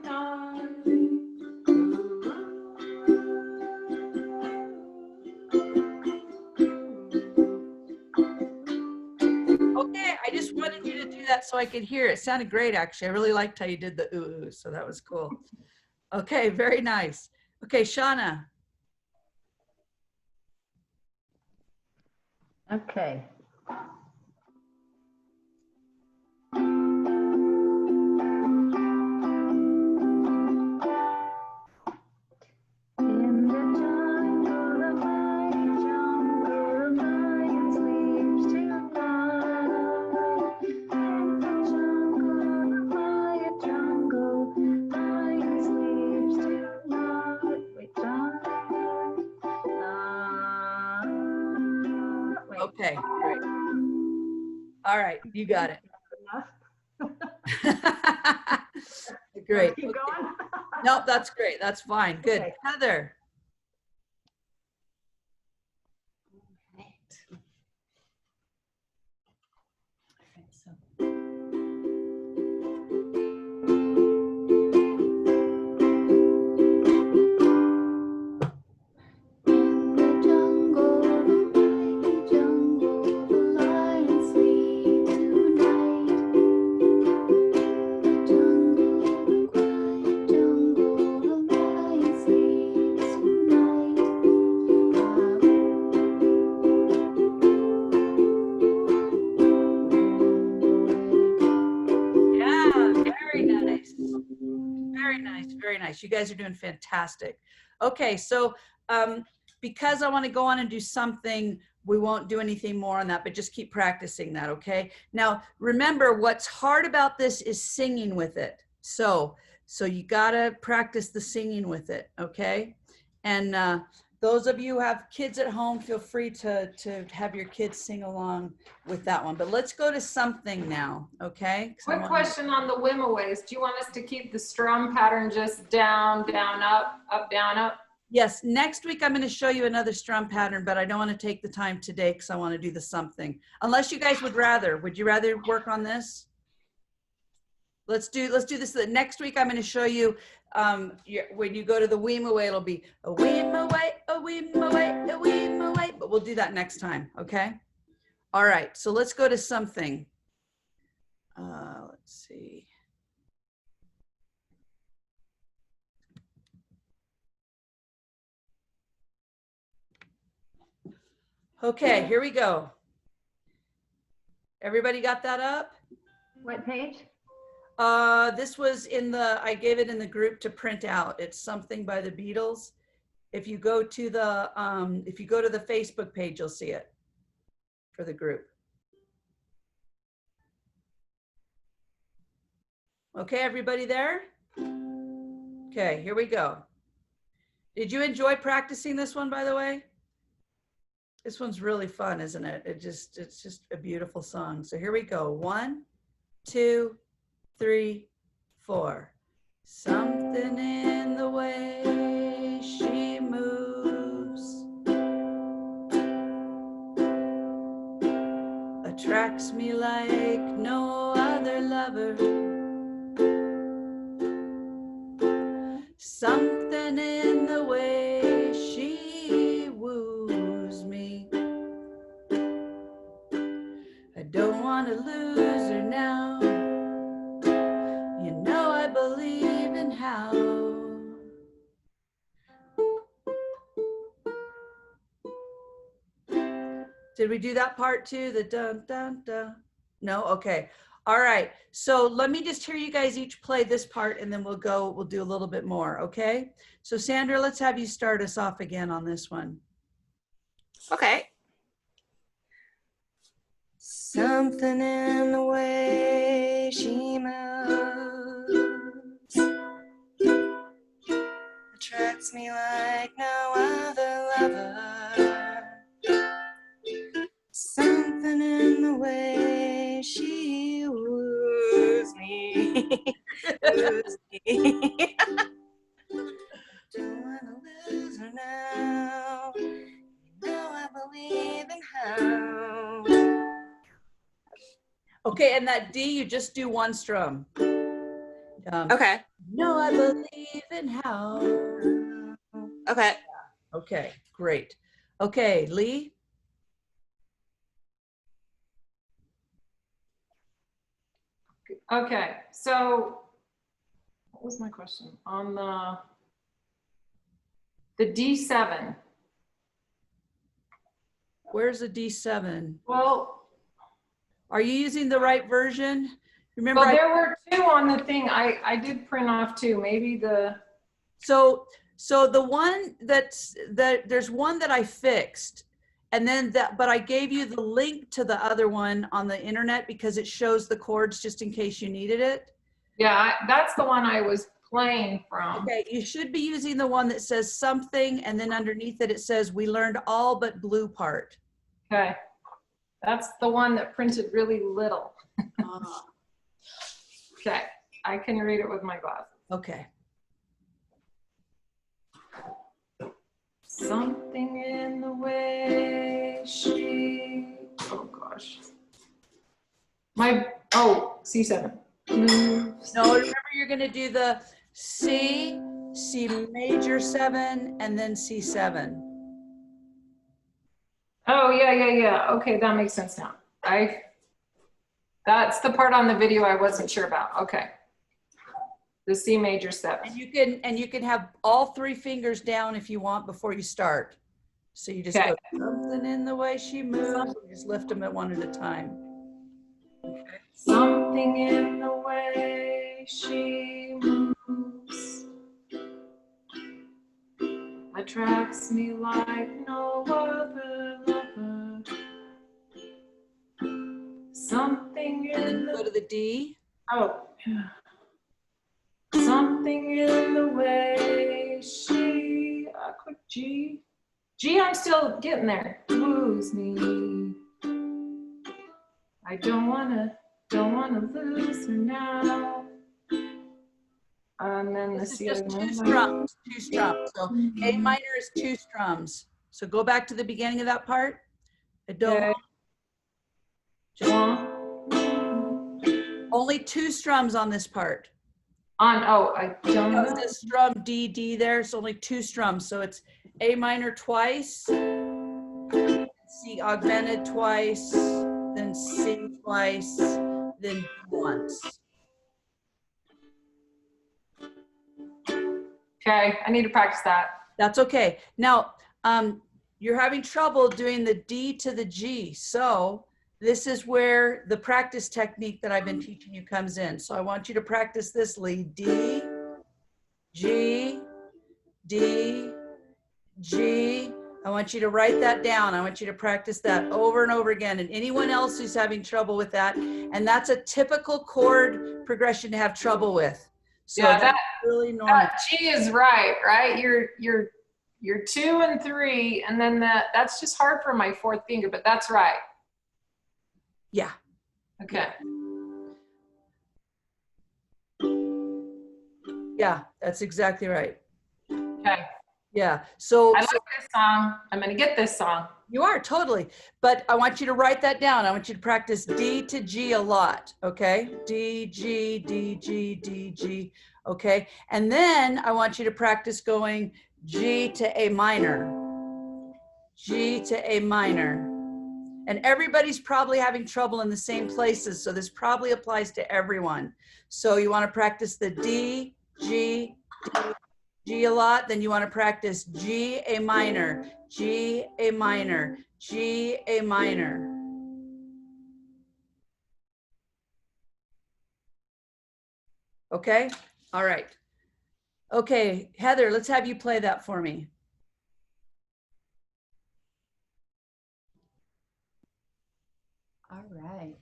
Okay, I just wanted you to do that so I could hear it. It sounded great, actually. I really liked how you did the ooh, so that was cool. Okay, very nice. Okay, Shauna. Okay. In the jungle, the mighty jungle, the lion sleeps tonight. In the jungle, the quiet jungle, lion sleeps tonight. Wait, wait. Okay, great. All right, you got it. Great. Keep going. Nope, that's great. That's fine. Good. Okay. Heather. Very nice, very nice. You guys are doing fantastic. Okay, so because I want to go on and do something, we won't do anything more on that, but just keep practicing that, okay? Now, remember, what's hard about this is singing with it. So you gotta practice the singing with it, okay? And those of you who have kids at home, feel free to have your kids sing along with that one. But let's go to something now, okay? Quick question on the Wimaways. Do you want us to keep the strum pattern just down, down, up, down, up? Yes, next week I'm going to show you another strum pattern, but I don't want to take the time today because I want to do the something. Unless you guys would rather. Would you rather work on this? Let's do this. Next week I'm going to show you when you go to the Weemaway, it'll be a Weemaway, a Weemaway, a Weemaway. But we'll do that next time, okay? All right, so let's go to something. Let's see. Okay, here we go. Everybody got that up? What page? This was I gave it in the group to print out. It's Something by the Beatles. If you go to the Facebook page, you'll see it for the group. Okay, everybody there? Okay, here we go. Did you enjoy practicing this one, by the way? This one's really fun, isn't it? It's just a beautiful song. So here we go. 1, 2, 3, 4. Something in the way she moves attracts me like no other lover. Something in the way she woos me. I don't want to lose her now. You know I believe in how. Did we do that part too? The dun dun dun. No? Okay. All right. So let me just hear you guys each play this part and then we'll do a little bit more. Okay. So Sandra, let's have you start us off again on this one. Okay. Something in the way she moves attracts me like no other lover. Something in the way she woos me. Woos me. Don't wanna lose her now. You know I believe in how. Okay. And that D, you just do one strum. Okay. No, I believe in how. Okay. Okay. Great. Okay. Lee. Okay, so what was my question? On the D7. Where's the D7? Well, Are you using the right version? Remember, well, there were two on the thing. I did print off two. Maybe the. so the one there's one that I fixed, and then but I gave you the link to the other one on the internet because it shows the chords just in case you needed it. Yeah, that's the one I was playing from. Okay, you should be using the one that says something, and then underneath it, it says we learned all but blue part. Okay, that's the one that printed really little. Okay, I can read it with my glasses. Okay. Something in the way she, oh gosh. C7. No, remember you're gonna do the C major 7, and then C7. Oh, yeah. Okay, that makes sense now. That's the part on the video I wasn't sure about. Okay. The C major 7. And you can have all 3 fingers down if you want before you start. So you just go something in the way she moves. You just lift them at one at a time. Okay. Something in the way she moves attracts me like no other lover. Something And then in you go the, to the D. oh, something in the way she, a quick G. G, I'm still getting there. Woos me. I don't wanna lose her now. And then This the is C just minor. two strums, two strums. So A minor is two strums. So go back to the beginning of that part. I don't, Okay. just One. only two strums on this part. On, oh, I don't Because know. this strum D, D there, it's only two strums. So it's A minor twice, C augmented twice, then C twice, then D once. Okay, I need to practice that. That's okay. Now, you're having trouble doing the D to the G. So this is where the practice technique that I've been teaching you comes in. So I want you to practice this lead: D, G, D, G. I want you to write that down. I want you to practice that over and over again. And anyone else who's having trouble with that, and that's a typical chord progression to have trouble with. So Yeah, that's really normal. that G is right? You're 2 and 3, and then that's just hard for my fourth finger, but that's right. Yeah. Okay. Yeah, that's exactly right. Okay. Yeah. So, I like this song. I'm gonna get this song. you are totally, but I want you to write that down. I want you to practice D to G a lot. Okay. D, G, D, G, D, G. Okay. And then I want you to practice going G to A minor, G to A minor. And everybody's probably having trouble in the same places. So this probably applies to everyone. So you want to practice the D, G, D, G a lot. Then you want to practice G, A minor, G, A minor, G, A minor. Okay. All right. Okay. Heather, let's have you play that for me. All right.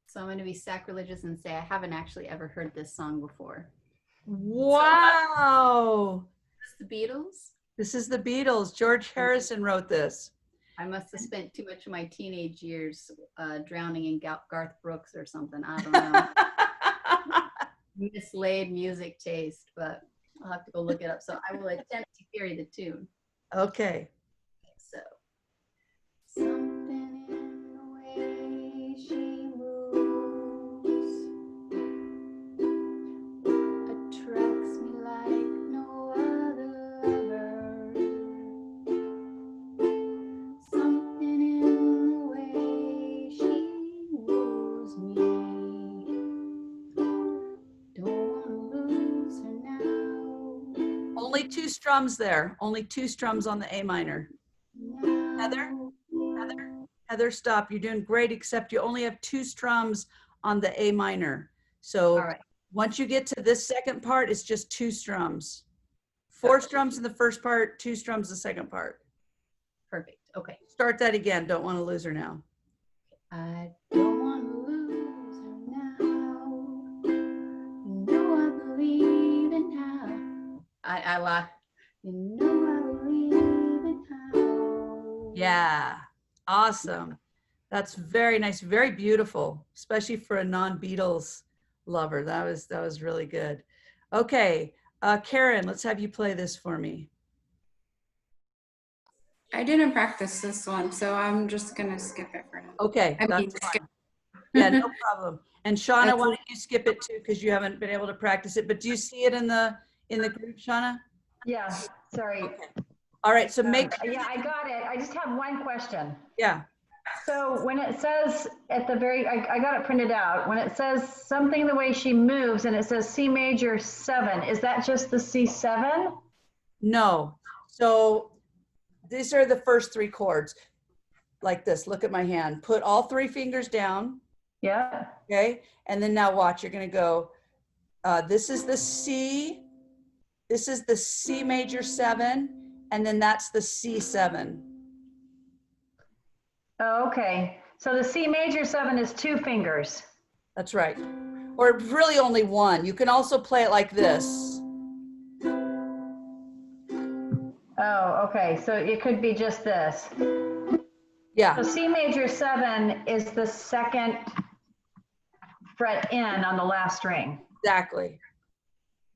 So I'm going to be sacrilegious and say I haven't actually ever heard this song before. Wow. Is this the Beatles? This is the Beatles. George Harrison wrote this. I must have spent too much of my teenage years drowning in Garth Brooks or something. I don't know. Mislaid music taste, but I'll have to go look it up. So I will attempt to carry the tune. Okay. So, something in the way she moves attracts me like no other lover. Something in the way she woos me. Don't want to lose her now. Only two strums there. Only two strums on the A minor. Heather? Heather, stop. You're doing great, except you only have two strums on the A minor. So All right. once you get to this second part, it's just two strums. Four strums in the first part, two strums the second part. Perfect. Okay. Start that again. Don't want to lose her now. I don't want to lose her now. You know I believe in how. I lie. You know I believe in how. Yeah. Awesome. That's very nice. Very beautiful, especially for a non-Beatles lover. That was really good. Okay. Karen, let's have you play this for me. I didn't practice this one, so I'm just gonna skip it for now. Okay. I mean, That's skip. fine. Yeah, no problem. And Shauna, That's why don't you skip it too, because you haven't been able to practice it, but do you see it in the group, Shauna? Yeah, sorry. All right, so make sure, Yeah, I got it. I just have one question. yeah. So when it says at the very, I got it printed out. When it says something the way she moves and it says C major 7, is that just the C7? No. So these are the first three chords like this. Look at my hand. Put all three fingers down. Yeah. Okay. And then now watch, you're going to go, this is the C, This is the C major 7, and then that's the C7. Oh, okay. So the C major 7 is 2 fingers. That's right. Or really only one. You can also play it like this. Oh, okay. So it could be just this. Yeah, So C major 7 is the 2nd fret in on the last string. exactly.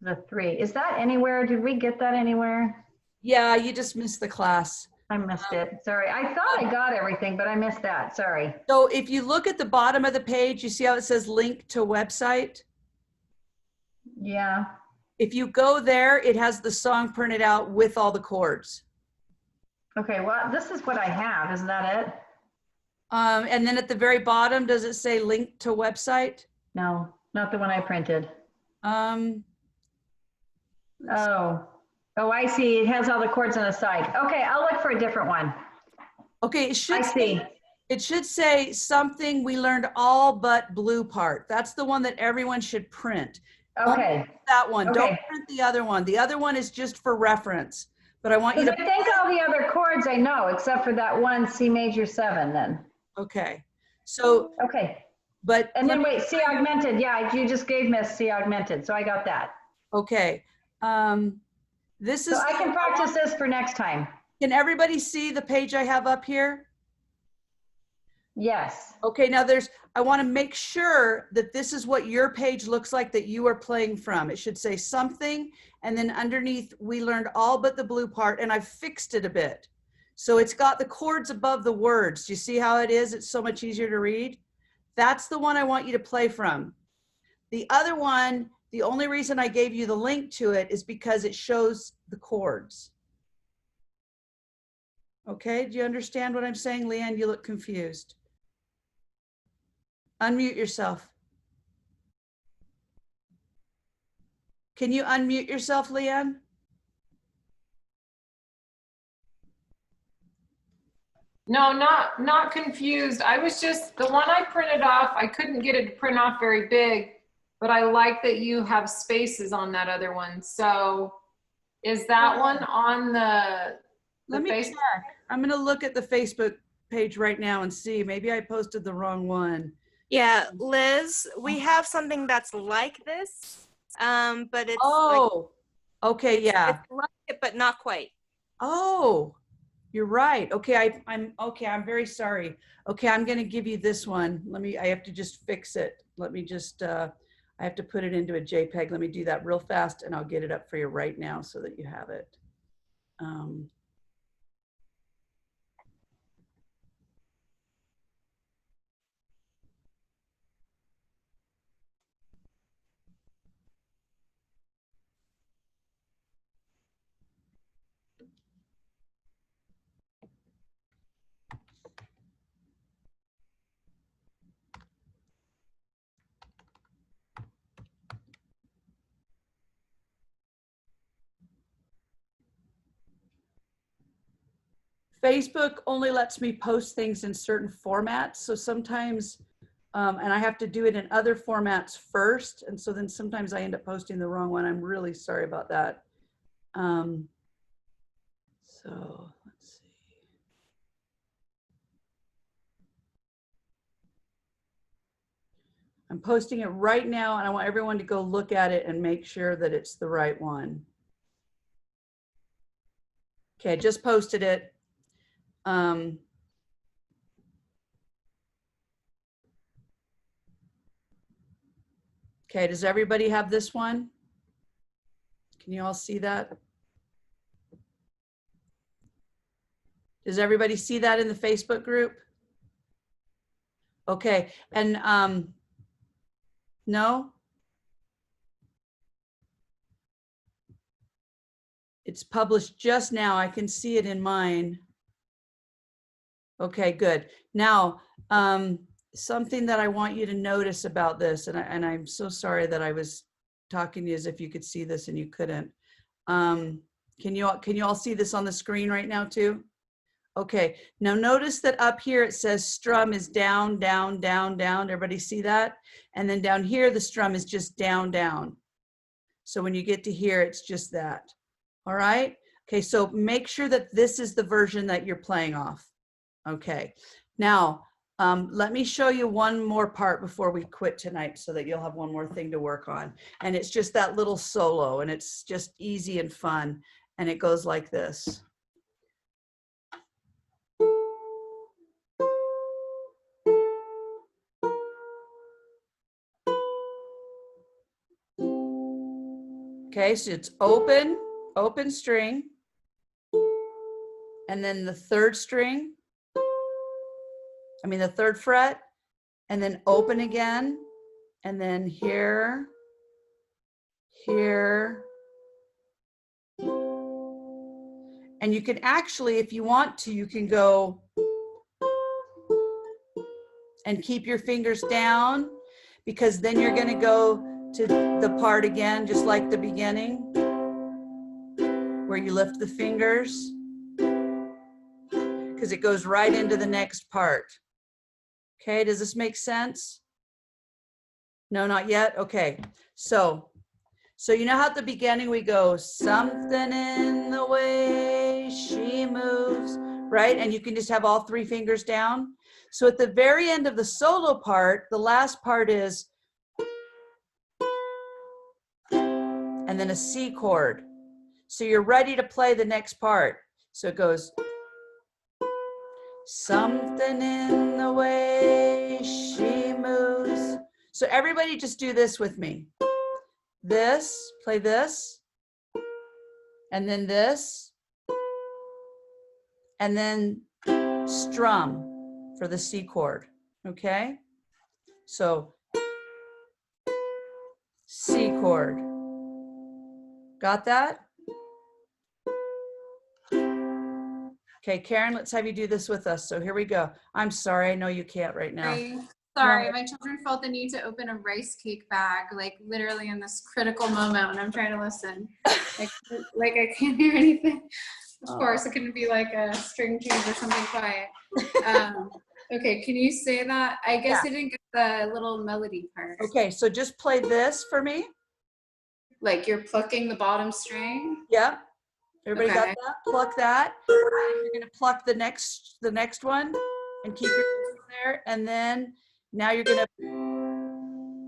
The 3. Is that anywhere? Did we get that anywhere? Yeah, you just missed the class. I missed it. Sorry. I thought I got everything, but I missed that. Sorry. So if you look at the bottom of the page, you see how it says link to website? Yeah. If you go there, it has the song printed out with all the chords. Okay. Well, this is what I have. Isn't that it? And then at the very bottom, does it say link to website? No, not the one I printed. Oh, I see. It has all the chords on the side. Okay, I'll look for a different one. Okay, I see. it should say something we learned all but blue part. That's the one that everyone should print. Okay. Only that one. Okay. Don't print the other one. The other one is just for reference. But I want you Because to. I think all the other chords I know, except for that one C major 7 then. Okay. So, Okay. but. And then wait, C augmented. Yeah, you just gave me a C augmented, so I got that. Okay. This is. So I can practice this for next time. Can everybody see the page I have up here? Yes. Okay, now I want to make sure that this is what your page looks like that you are playing from. It should say something, and then underneath, we learned all but the blue part, and I've fixed it a bit. So it's got the chords above the words. Do you see how it is? It's so much easier to read. That's the one I want you to play from. The other one, the only reason I gave you the link to it is because it shows the chords. Okay, do you understand what I'm saying? Leanne, you look confused. Unmute yourself. Can you unmute yourself, Leanne? No, not confused. I was just, the one I printed off, I couldn't get it to print off very big, but I like that you have spaces on that other one. So is that one on the Let me Facebook? check. I'm going to look at the Facebook page right now and see. Maybe I posted the wrong one. Yeah, Liz, we have something that's like this, but it's Oh, okay, yeah. it's like it, but not quite. Oh, you're right. Okay, I'm very sorry. Okay, I'm going to give you this one. I have to just fix it. Let me just, I have to put it into a JPEG. Let me do that real fast and I'll get it up for you right now so that you have it. Facebook only lets me post things in certain formats. So sometimes, and I have to do it in other formats first. And so then sometimes I end up posting the wrong one. I'm really sorry about that. So let's see. I'm posting it right now and I want everyone to go look at it and make sure that it's the right one. Okay, I just posted it. Okay, does everybody have this one? Can you all see that? Does everybody see that in the Facebook group? Okay, and no? It's published just now. I can see it in mine. Okay, good. Now, something that I want you to notice about this, and I'm so sorry that I was talking to you as if you could see this and you couldn't. Can you all see this on the screen right now too? Okay, now notice that up here it says strum is down, down, down, down. Everybody see that? And then down here, the strum is just down, down. So when you get to here, it's just that. All right. Okay, so make sure that this is the version that you're playing off. Okay. Now, let me show you one more part before we quit tonight so that you'll have one more thing to work on. And it's just that little solo, and it's just easy and fun. And it goes like this. Okay, so it's open, open string, and then the third string, the third fret, and then open again, and then here, here. And you can actually, if you want to, you can go and keep your fingers down, because then you're going to go to the part again, just like the beginning, where you lift the fingers, because it goes right into the next part. Okay, does this make sense? No, not yet? Okay, so you know how at the beginning we go, something in the way she moves, right? And you can just have all three fingers down. So at the very end of the solo part, the last part is, and then a C chord. So you're ready to play the next part. So it goes, something in the way she moves. So everybody just do this with me. This, play this, and then this, and then strum for the C chord, okay? So C chord. Got that? Okay, Karen, let's have you do this with us. So here we go. I'm sorry, I know you can't right now. Sorry, my children felt the need to open a rice cake bag, like literally in this critical moment when I'm trying to listen. Like I can't hear anything. Of course, it couldn't be like a string change or something quiet. Okay, can you say that? I guess I didn't get the little melody part. Okay, so just play this for me. Like you're plucking the bottom string? Yeah. Everybody got Okay. that? Pluck that. You're gonna pluck the next one and keep your finger there. And then now you're gonna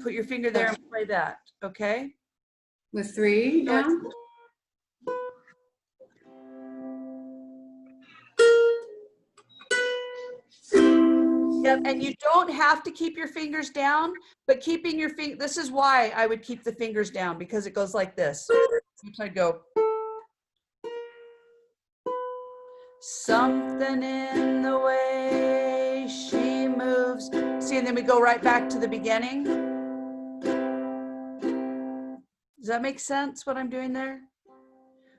put your finger there and play that. Okay? With three now? Yep, and you don't have to keep your fingers down, but keeping your finger, this is why I would keep the fingers down, because it goes like this. I'd go. Something in the way she moves. See, and then we go right back to the beginning. Does that make sense what I'm doing there?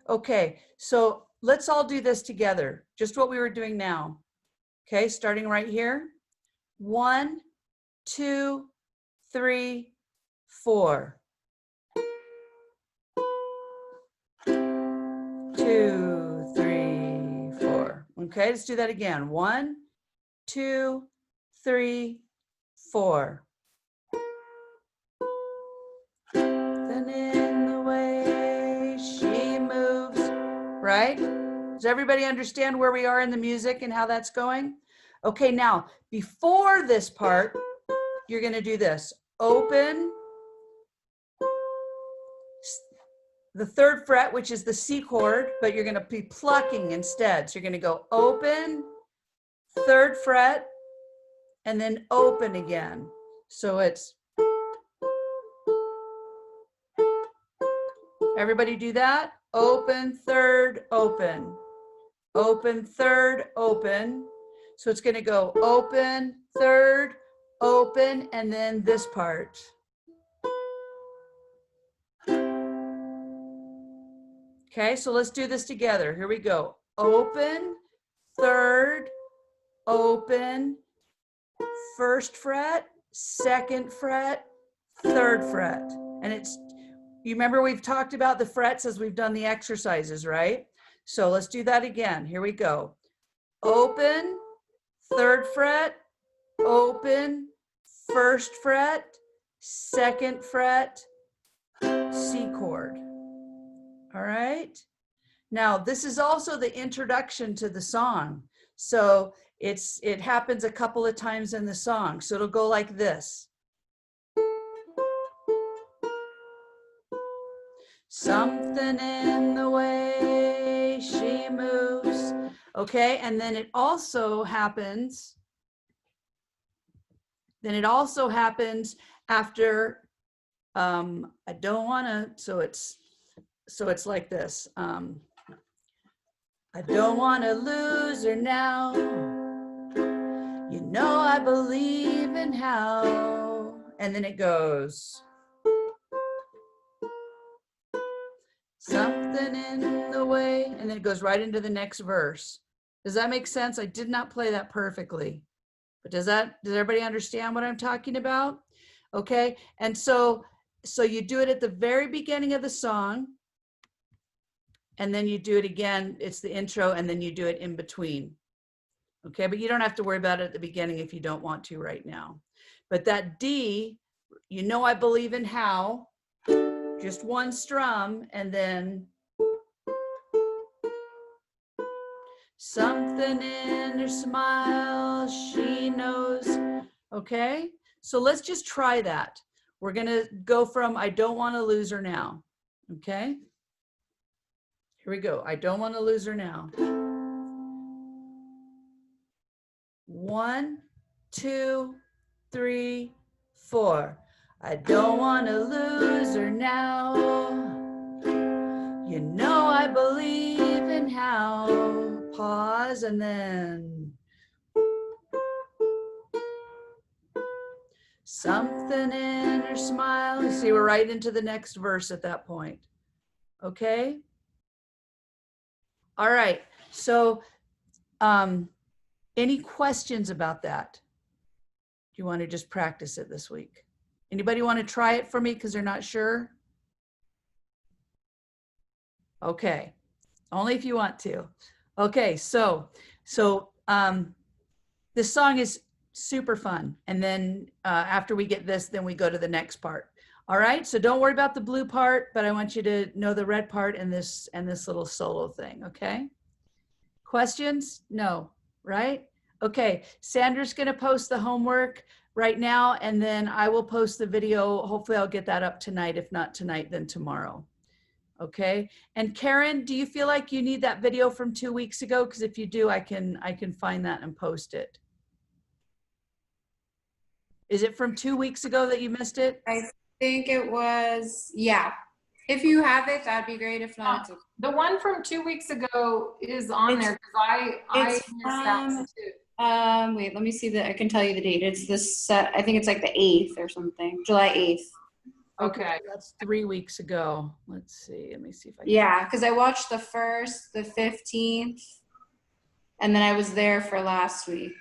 Okay, so let's all do this together. Just what we were doing now. Okay, starting right here. 1, 2, 3, 4. 2, 3, 4. Okay, let's do that again. 1, 2, 3, 4. Then in the way she moves, right? Does everybody understand where we are in the music and how that's going? Okay, now, before this part, you're going to do this. Open the third fret, which is the C chord, but you're going to be plucking instead. So you're going to go open, third fret, and then open again. So it's, everybody do that? Open, third, open. Open, third, open. So it's going to go open, third, open, and then this part. Okay, so let's do this together. Here we go. Open, third, open, first fret, second fret, third fret. And it's, you remember we've talked about the frets as we've done the exercises, right? So let's do that again. Here we go. Open, third fret, open, first fret, second fret, C chord. All right. Now, this is also the introduction to the song. So it happens a couple of times in the song. So it'll go like this. Something in the way she moves. Okay, and then it also happens. Then it also happens after I don't wanna, so it's like this. I don't wanna lose her now. You know I believe in how. And then it goes. Something in the way, and then it goes right into the next verse. Does that make sense? I did not play that perfectly, but does everybody understand what I'm talking about? Okay, and so you do it at the very beginning of the song, and then you do it again, it's the intro, and then you do it in between. Okay, but you don't have to worry about it at the beginning if you don't want to right now. But that D, you know I believe in how, just one strum, and then something in her smile, she knows. Okay, so let's just try that. We're gonna go from I don't want to lose her now. Okay, here we go. I don't want to lose her now. 1, 2, 3, 4. I don't want to lose her now. You know I believe in how. Pause, and then something in her smile. You see, we're right into the next verse at that point. Okay. All right. So, any questions about that? Do you want to just practice it this week? Anybody want to try it for me because they're not sure? Okay. Only if you want to. Okay. So this song is super fun. And then after we get this, then we go to the next part. All right. So don't worry about the blue part, but I want you to know the red part and this little solo thing. Okay. Questions? No. Right? Okay. Sandra's going to post the homework right now, and then I will post the video. Hopefully I'll get that up tonight. If not tonight, then tomorrow. Okay. And Karen, do you feel like you need that video from 2 weeks ago? Because if you do, I can find that and post it. Is it from 2 weeks ago that you missed it? I think it was, yeah. If you have it, that'd be great. If not, it's okay. The one from 2 weeks ago is on there because I it's missed that one too. Wait, let me see I can tell you the date. It's this, I think it's like the 8th or something, July 8th. Okay. That's 3 weeks ago. Let's see. Let me see if I can. Yeah, because I watched the 1st, the 15th, and then I was there for last week.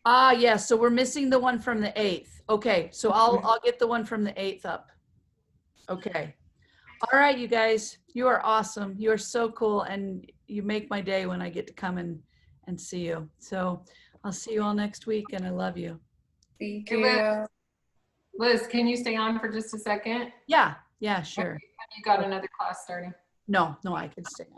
Ah, yes. So we're missing the one from the 8th. Okay. So I'll get the one from the 8th up. Okay. All right, you guys, you are awesome. You are so cool. And you make my day when I get to come and see you. So I'll see you all next week, and I love you. Thank Hey, you. Liz, can you stay on for just a second? Yeah. Yeah, sure. You got another class starting. No, I can stay.